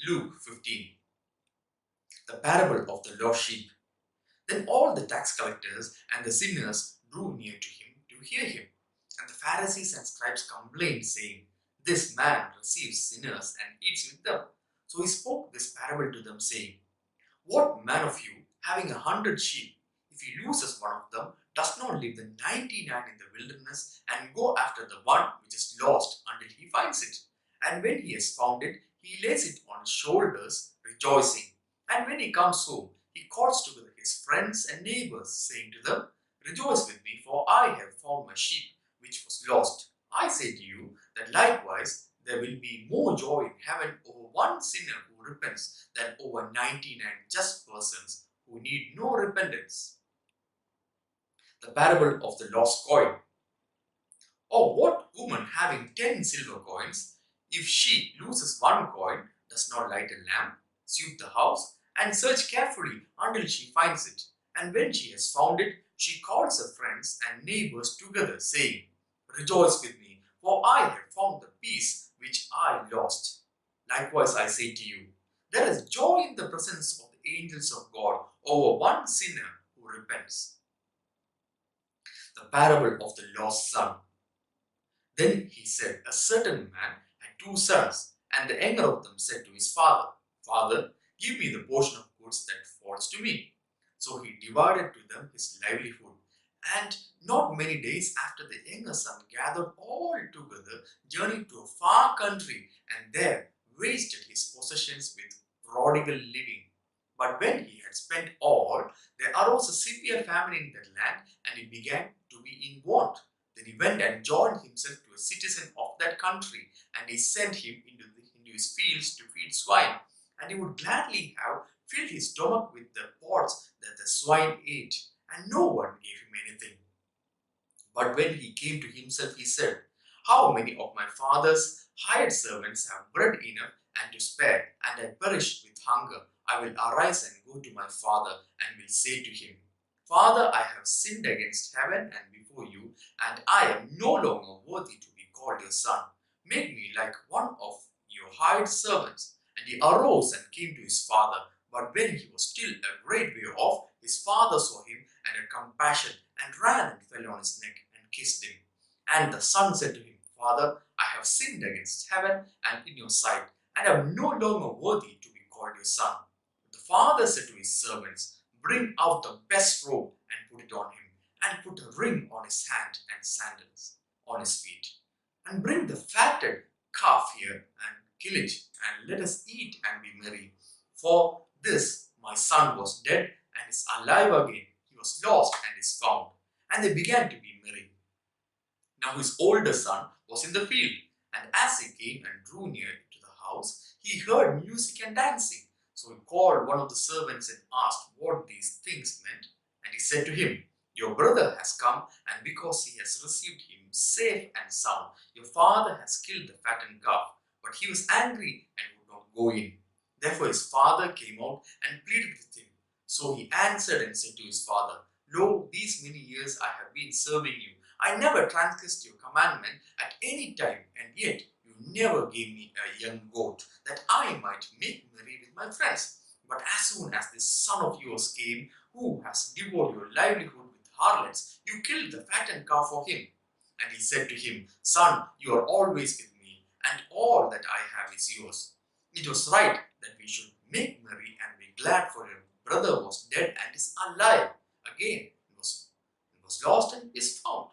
Luke 15. The parable of the lost sheep. Then all the tax collectors and the sinners drew near to him to hear him. And the Pharisees and scribes complained, saying, "This man receives sinners and eats with them." So he spoke this parable to them, saying, "What man of you, having 100 sheep, if he loses one of them, does not leave the 99 in the wilderness and go after the one which is lost until he finds it? And when he has found it, he lays it on his shoulders, rejoicing. And when he comes home, he calls together his friends and neighbors, saying to them, 'Rejoice with me, for I have found my sheep which was lost.' I say to you that likewise there will be more joy in heaven over one sinner who repents than over 99 just persons who need no repentance." The parable of the lost coin. Or what woman having 10 silver coins, if she loses one coin, does not light a lamp, sweep the house, and search carefully until she finds it? And when she has found it, she calls her friends and neighbors together, saying, "Rejoice with me, for I have found the piece which I lost." Likewise I say to you, there is joy in the presence of the angels of God over one sinner who repents. The parable of the lost son. Then he said, a certain man had 2 sons, and the younger of them said to his father, "Father, give me the portion of goods that falls to me." So he divided to them his livelihood. And not many days after, the younger son gathered all together, journeyed to a far country, and there wasted his possessions with prodigal living. But when he had spent all, there arose a severe famine in that land, and he began to be in want. Then he went and joined himself to a citizen of that country, and he sent him into his fields to feed swine. And he would gladly have filled his stomach with the pods that the swine ate, and no one gave him anything. But when he came to himself, he said, "How many of my father's hired servants have bread enough and to spare, and I perish with hunger? I will arise and go to my father, and will say to him, 'Father, I have sinned against heaven and before you, and I am no longer worthy to be called your son. Make me like one of your hired servants.' And he arose and came to his father. But when he was still a great way off, his father saw him and had compassion, and ran and fell on his neck and kissed him. And the son said to him, 'Father, I have sinned against heaven and in your sight, and am no longer worthy to be called your son.' The father said to his servants, 'Bring out the best robe and put it on him, and put a ring on his hand and sandals on his feet. And bring the fatted calf here and kill it, and let us eat and be merry. For this my son was dead and is alive again. He was lost and is found.' And they began to be merry. Now his older son was in the field, and as he came and drew near to the house, he heard music and dancing. So he called one of the servants and asked what these things meant. And he said to him, 'Your brother has come, and because he has received him safe and sound, your father has killed the fattened calf.' But he was angry and would not go in. Therefore his father came out and pleaded with him. So he answered and said to his father, 'Lo, these many years I have been serving you. I never transgressed your commandment at any time, and yet you never gave me a young goat, that I might make merry with my friends. But as soon as this son of yours came, who has devoured your livelihood with harlots, you killed the fattened calf for him.' And he said to him, 'Son, you are always with me, and all that I have is yours. It was right that we should make merry and be glad, for your brother was dead and is alive again, and was lost and is found.'